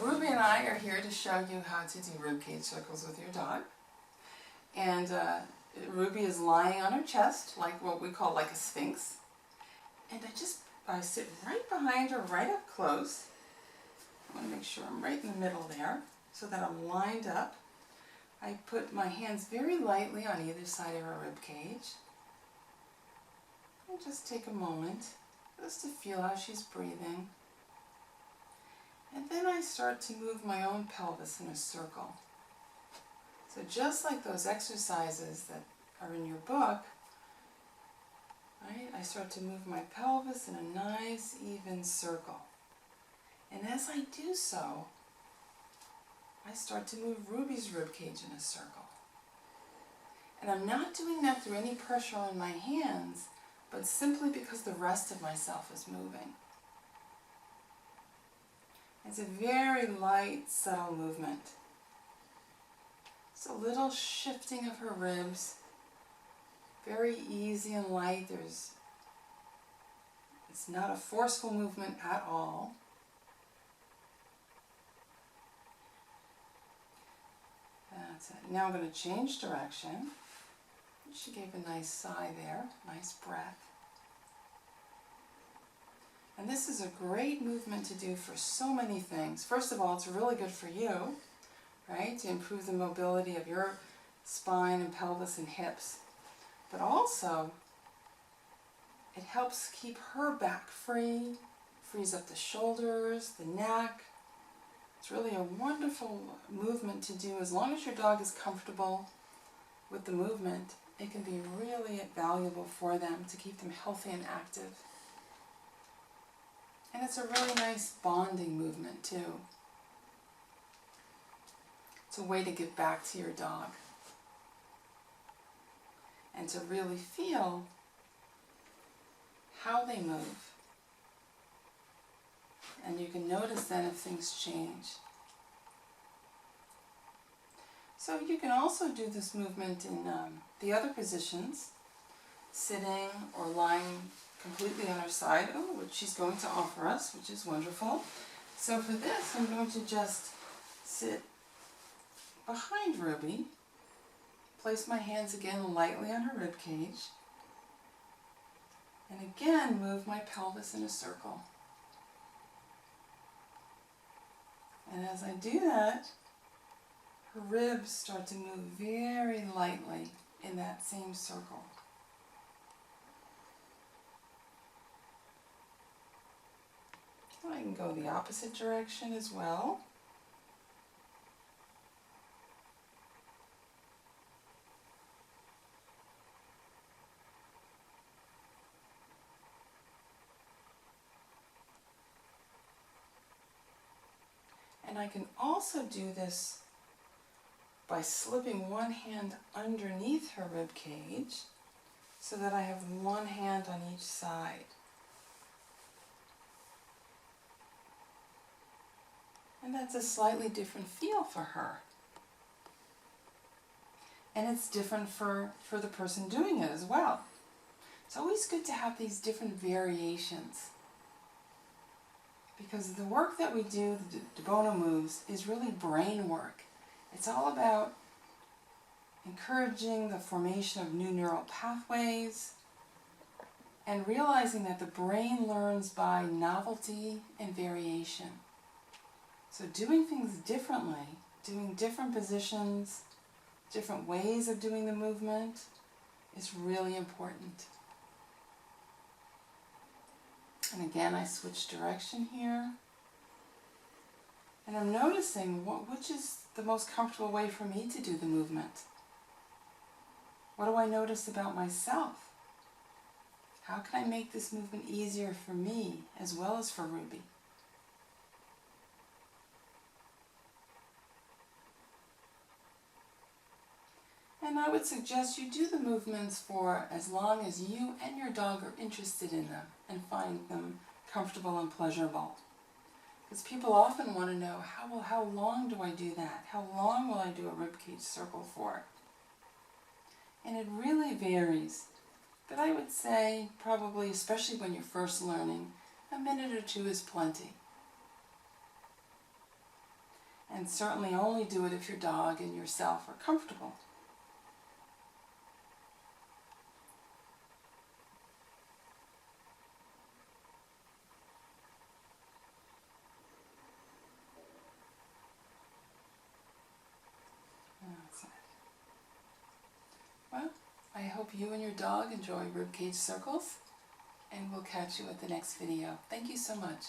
Ruby and I are here to show you how to do ribcage circles with your dog. And Ruby is lying on her chest, like what we call like a sphinx. And I sit right behind her, right up close. I want to make sure I'm right in the middle there, so that I'm lined up. I put my hands very lightly on either side of her ribcage. And just take a moment just to feel how she's breathing. And then I start to move my own pelvis in a circle. So just like those exercises that are in your book, right, I start to move my pelvis in a nice, even circle. And as I do so, I start to move Ruby's ribcage in a circle. And I'm not doing that through any pressure on my hands, but simply because the rest of myself is moving. It's a very light, subtle movement. It's a little shifting of her ribs, very easy and light. It's not a forceful movement at all. That's it. Now I'm going to change direction. She gave a nice sigh there, nice breath. And this is a great movement to do for so many things. First of all, it's really good for you, right, to improve the mobility of your spine and pelvis and hips. But also, it helps keep her back free, frees up the shoulders, the neck. It's really a wonderful movement to do. As long as your dog is comfortable with the movement, it can be really valuable for them to keep them healthy and active. And it's a really nice bonding movement too. It's a way to give back to your dog and to really feel how they move. And you can notice then if things change. So you can also do this movement in the other positions, sitting or lying completely on her side, which she's going to offer us, which is wonderful. So for this, I'm going to just sit behind Ruby, place my hands again lightly on her ribcage, and again move my pelvis in a circle. And as I do that, her ribs start to move very lightly in that same circle. I can go the opposite direction as well. And I can also do this by slipping one hand underneath her rib cage so that I have one hand on each side. And that's a slightly different feel for her. And it's different for the person doing it as well. It's always good to have these different variations, because the work that we do, the Debono Moves, is really brain work. It's all about encouraging the formation of new neural pathways and realizing that the brain learns by novelty and variation. So doing things differently, doing different positions, different ways of doing the movement is really important. And again, I switch direction here. And I'm noticing which is the most comfortable way for me to do the movement. What do I notice about myself? How can I make this movement easier for me as well as for Ruby? And I would suggest you do the movements for as long as you and your dog are interested in them and find them comfortable and pleasurable. Because people often want to know, how long do I do that? How long will I do a ribcage circle for? And it really varies. But I would say probably, especially when you're first learning, a minute or two is plenty. And certainly only do it if your dog and yourself are comfortable. That's it. Well, I hope you and your dog enjoy Ribcage Circles, and we'll catch you at the next video. Thank you so much.